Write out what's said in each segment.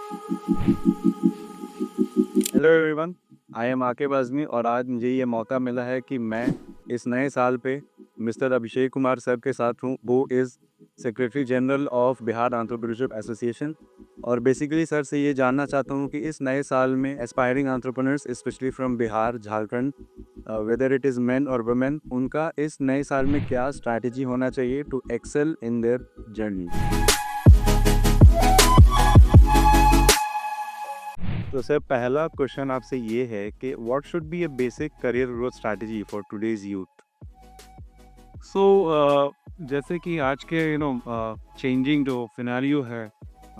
Hello everyone, I am Aqib Azmi और आज मुझे ये मौका मिला है कि मैं इस नए साल पे मिस्टर अभिषेक कुमार सर के साथ हूँ। वो is secretary general of Bihar entrepreneurship association और बेसिकली सर से ये जानना चाहता हूँ कि इस नए साल में aspiring entrepreneurs specially from Bihar, Jharkhand, whether it is men और वुमेन, उनका इस नए साल में क्या स्ट्रैटेजी होना चाहिए to excel in their journey. तो सर पहला क्वेश्चन आपसे ये है कि what should be a basic career growth strategy for today's youth. So जैसे कि आज के चेंजिंग जो सिनेरियो है,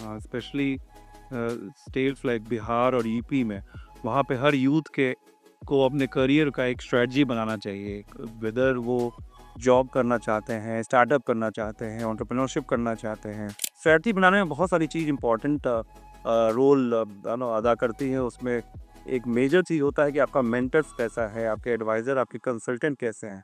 स्पेशली स्टेट्स लाइक बिहार और यूपी में, वहाँ पे हर यूथ के को अपने करियर का एक स्ट्रेटजी बनाना चाहिए। वेदर वो जॉब करना चाहते हैं, स्टार्टअप करना चाहते हैं, एंटरप्रेन्योरशिप करना चाहते हैं, स्ट्रैटेजी बनाने में बहुत सारी चीज़ इंपॉर्टेंट रोल अदा करती है। उसमें एक मेजर चीज़ होता है कि आपका मेंटर्स कैसा है, आपके एडवाइज़र, आपके कंसल्टेंट कैसे हैं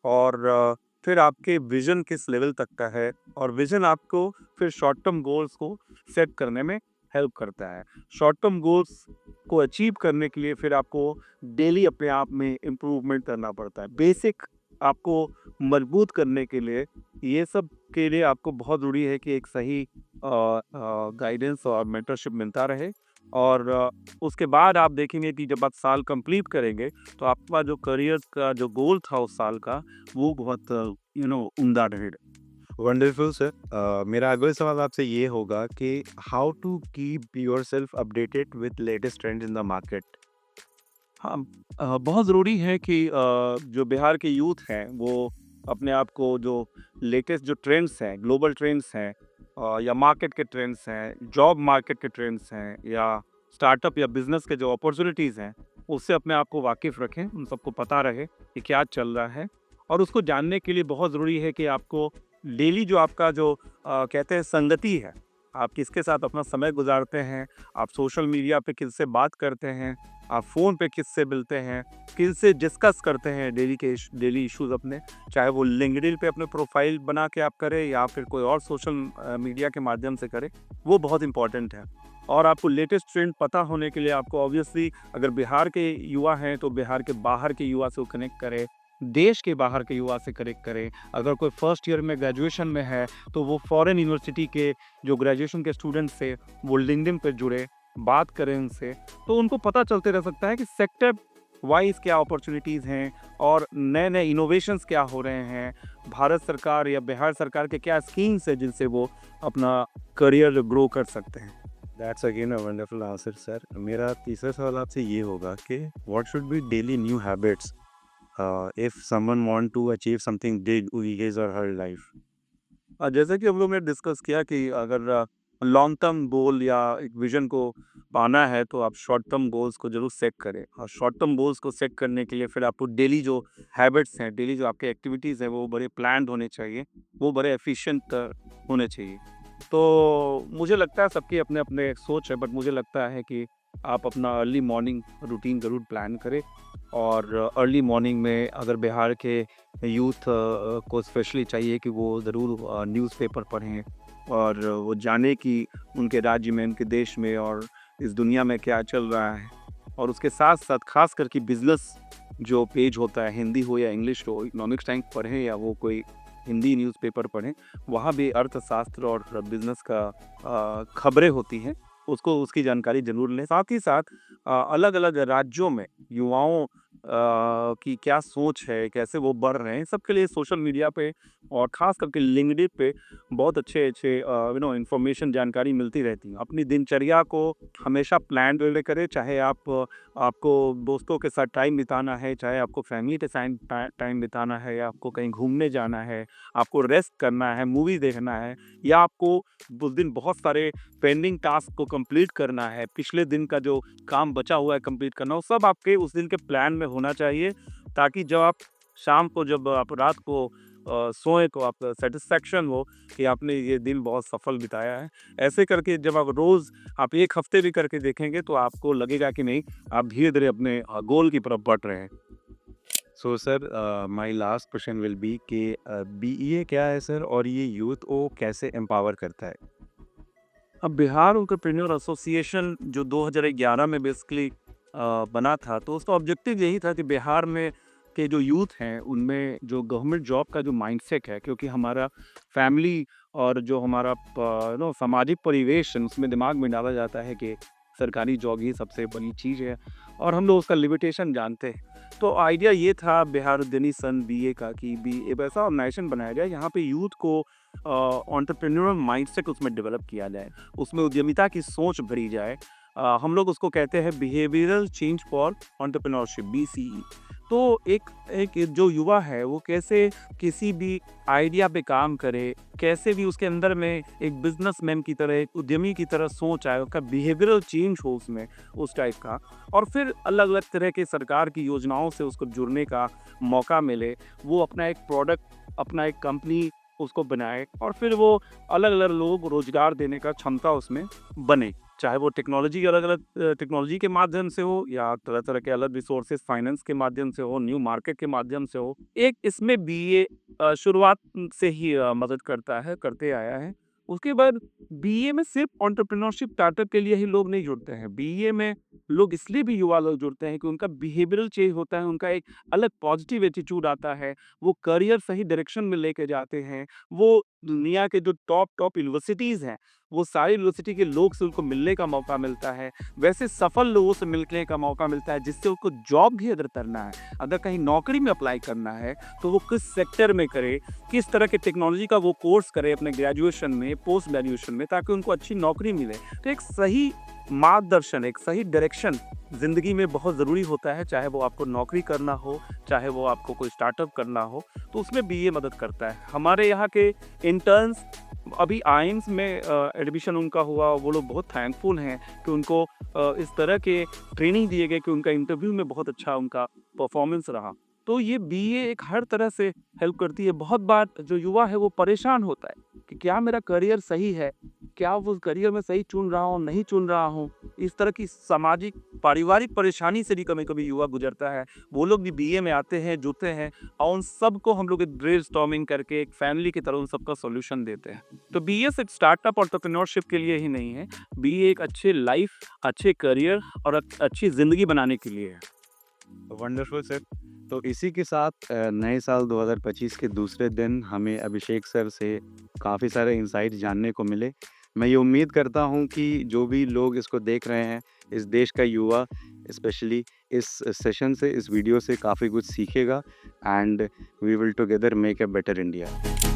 और फिर आपके विज़न किस लेवल तक का है और विज़न आपको फिर शॉर्ट टर्म गोल्स को सेट करने में हेल्प करता है। शॉर्ट टर्म गोल्स को अचीव करने के लिए फिर आपको डेली अपने आप में इम्प्रूवमेंट करना पड़ता है। बेसिक आपको मजबूत करने के लिए ये सब के लिए आपको बहुत ज़रूरी है कि एक सही गाइडेंस और मेंटरशिप मिलता रहे और उसके बाद आप देखेंगे कि जब आप साल कंप्लीट करेंगे तो आपका जो करियर का जो गोल था उस साल का वो बहुत उम्दा रहेगा। Wonderful sir. मेरा अगला सवाल आपसे ये होगा कि how to keep yourself updated with latest trends in the market. हाँ, बहुत ज़रूरी है कि जो बिहार के यूथ हैं वो अपने आप को जो लेटेस्ट जो ट्रेंड्स हैं, ग्लोबल ट्रेंड्स हैं, या मार्केट के ट्रेंड्स हैं, जॉब मार्केट के ट्रेंड्स हैं या स्टार्टअप या बिज़नेस के जो अपॉर्चुनिटीज़ हैं, उससे अपने आप को वाकिफ़ रखें, उन सबको पता रहे कि क्या चल रहा है। और उसको जानने के लिए बहुत ज़रूरी है कि आपको डेली जो आपका जो कहते हैं संगति है, आप किसके साथ अपना समय गुज़ारते हैं, आप सोशल मीडिया पे किससे बात करते हैं, आप फ़ोन पे किससे मिलते हैं, किससे डिस्कस करते हैं डेली इश्यूज़ अपने, चाहे वो लिंक्डइन पे अपने प्रोफ़ाइल बना के आप करें या फिर कोई और सोशल मीडिया के माध्यम से करें, वो बहुत इम्पोर्टेंट है। और आपको लेटेस्ट ट्रेंड पता होने के लिए आपको ऑब्वियसली अगर बिहार के युवा हैं, तो बिहार के बाहर के युवा से वो कनेक्ट करें, देश के बाहर के युवा से कनेक्ट करें। अगर कोई फर्स्ट ईयर में ग्रेजुएशन में है, तो वो फ़ॉरेन यूनिवर्सिटी के जो ग्रेजुएशन के स्टूडेंट्स से वो लिंक्डइन पे जुड़े, बात करें उनसे, तो उनको पता चलते रह सकता है कि सेक्टर वाइज़ क्या अपॉर्च्युनिटीज़ हैं और नए-नए इनोवेशंस क्या हो रहे हैं। भारत सरकार या बिहार सरकार के क्या स्कीम्स हैं जिनसे वो अपना करियर ग्रो कर सकते हैं। That's again a wonderful answer sir. मेरा तीसरा सवाल आपसे ये होगा कि what should be daily new habits if someone want to achieve something big in his or her life. जैसे कि हम लोग ने डिस्कस किया कि अगर लॉन्ग टर्म गोल या एक विजन को पाना है तो आप शॉर्ट टर्म गोल्स को ज़रूर सेट करें और शॉर्ट टर्म गोल्स को सेट करने के लिए फिर आपको डेली जो हैबिट्स हैं, डेली जो आपके एक्टिविटीज़ हैं वो बड़े प्लान्ड होने चाहिए, वो बड़े एफिशिएंट होने चाहिए। तो मुझे लगता है सबकी अपने-अपने सोच है, बट मुझे लगता है कि आप अपना अर्ली मॉर्निंग रूटीन ज़रूर प्लान करें और अर्ली मॉर्निंग में अगर बिहार के यूथ को स्पेशली चाहिए कि वो ज़रूर न्यूज़पेपर पढ़ें और वो जाने कि उनके राज्य में, उनके देश में और इस दुनिया में क्या चल रहा है। और उसके साथ-साथ ख़ास करके बिज़नेस जो पेज होता है, हिंदी हो या इंग्लिश हो, इकोनॉमिक्स टाइम्स पढ़ें या वो कोई हिंदी न्यूज़पेपर पढ़ें, वहाँ भी अर्थशास्त्र और बिज़नेस का खबरें होती हैं, उसको उसकी जानकारी ज़रूर लें। साथ ही साथ अलग-अलग राज्यों में युवाओं की क्या सोच है, कैसे वो बढ़ रहे हैं, सबके लिए सोशल मीडिया पे और ख़ास करके लिंक्डइन पे बहुत अच्छे-अच्छे इन्फॉर्मेशन जानकारी मिलती रहती है। अपनी दिनचर्या को हमेशा प्लान्ड वे करें, चाहे आपको दोस्तों के साथ टाइम बिताना है, चाहे आपको फैमिली के साथ टाइम बिताना है या आपको कहीं घूमने जाना है, आपको रेस्ट करना है, मूवी देखना है या आपको उस दिन बहुत सारे पेंडिंग टास्क को कंप्लीट करना है, पिछले दिन का जो काम बचा हुआ है कंप्लीट करना, वो सब आपके उस दिन के प्लान में होना चाहिए ताकि जब आप शाम को जब आप रात को सोएं तो आप सेटिस्फैक्शन हो कि आपने ये दिन बहुत सफल बिताया है। ऐसे करके जब आप रोज़ आप 1 हफ्ते भी करके देखेंगे तो आपको लगेगा कि नहीं, आप धीरे-धीरे अपने गोल की तरफ बढ़ रहे हैं। So sir my last question will be कि बीईए क्या है सर और ये यूथ को कैसे एम्पावर करता है। अब बिहार एंटरप्रेन्योर एसोसिएशन जो 2011 में बेसिकली बना था, तो उसका ऑब्जेक्टिव यही था कि बिहार में के जो यूथ हैं उनमें जो गवर्नमेंट जॉब का जो माइंडसेट है, क्योंकि हमारा फैमिली और जो हमारा सामाजिक परिवेश है उसमें दिमाग में डाला जाता है कि सरकारी जॉब ही सबसे बड़ी चीज़ है और हम लोग उसका लिमिटेशन जानते हैं। तो आइडिया ये था बिहार उद्यमी बीए का कि बी एक ऐसा ऑर्गेनाइजेशन बनाया जाए जहाँ पे यूथ को एंटरप्रेन्योरल माइंडसेट उसमें डेवलप किया जाए, उसमें उद्यमिता की सोच भरी जाए। हम लोग उसको कहते हैं behavioural change for entrepreneurship, BCE. तो एक एक जो युवा है वो कैसे किसी भी आइडिया पे काम करे, कैसे भी उसके अंदर में एक बिजनेसमैन की तरह, एक उद्यमी की तरह सोच आए, उसका बिहेवियरल चेंज हो उसमें उस टाइप का, और फिर अलग अलग तरह के सरकार की योजनाओं से उसको जुड़ने का मौका मिले, वो अपना एक प्रोडक्ट, अपना एक कंपनी उसको बनाए और फिर वो अलग अलग लोगों को रोजगार देने का क्षमता उसमें बने, चाहे वो टेक्नोलॉजी अलग अलग टेक्नोलॉजी के माध्यम से हो या तरह तरह के अलग रिसोर्सेज फाइनेंस के माध्यम से हो, न्यू मार्केट के माध्यम से हो। एक इसमें बीए शुरुआत से ही मदद करता है, करते आया है। उसके बाद बीए में सिर्फ एंटरप्रेन्योरशिप स्टार्टअप के लिए ही लोग नहीं जुड़ते हैं, बीए में लोग इसलिए भी युवा लोग जुड़ते हैं कि उनका बिहेवियरल चेंज होता है, उनका एक अलग पॉजिटिव एटीट्यूड आता है, वो करियर सही डायरेक्शन में लेके जाते हैं, वो दुनिया के जो टॉप टॉप यूनिवर्सिटीज़ हैं, वो सारी यूनिवर्सिटी के लोग से उनको मिलने का मौका मिलता है, वैसे सफल लोगों से मिलने का मौका मिलता है जिससे उनको जॉब भी अगर करना है, अगर कहीं नौकरी में अप्लाई करना है तो वो किस सेक्टर में करे, किस तरह के टेक्नोलॉजी का वो कोर्स करे अपने ग्रेजुएशन में, पोस्ट ग्रेजुएशन में, ताकि उनको अच्छी नौकरी मिले। तो एक सही मार्गदर्शन, एक सही डायरेक्शन ज़िंदगी में बहुत ज़रूरी होता है, चाहे वो आपको नौकरी करना हो, चाहे वो आपको कोई स्टार्टअप करना हो, तो उसमें बीए मदद करता है। हमारे यहाँ के इंटर्न्स अभी आइम्स में एडमिशन उनका हुआ, वो लोग बहुत थैंकफुल हैं कि उनको इस तरह के ट्रेनिंग दिए गए कि उनका इंटरव्यू में बहुत अच्छा उनका परफॉर्मेंस रहा। तो ये बीए एक हर तरह से हेल्प करती है। बहुत बार जो युवा है वो परेशान होता है कि क्या मेरा करियर सही है? क्या वो करियर मैं सही चुन रहा हूँ, नहीं चुन रहा हूँ? इस तरह की सामाजिक, पारिवारिक परेशानी से भी कभी-कभी युवा गुज़रता है। वो लोग भी बीए में आते हैं, जुड़ते हैं और उन सबको हम लोग एक ब्रेनस्टॉर्मिंग करके एक फैमिली की तरह उन सबका सॉल्यूशन देते हैं। तो बीए सिर्फ स्टार्टअप और एंटरप्रेन्योरशिप के लिए ही नहीं है, बीए एक अच्छे लाइफ, अच्छे करियर और अच्छी ज़िंदगी बनाने के लिए है। Wonderful sir. तो इसी के साथ नए साल 2025 के दूसरे दिन हमें अभिषेक सर से काफ़ी सारे इंसाइट जानने को मिले। मैं ये उम्मीद करता हूँ कि जो भी लोग इसको देख रहे हैं, इस देश का युवा स्पेशली इस सेशन से, इस वीडियो से काफ़ी कुछ सीखेगा and we will together make a better India.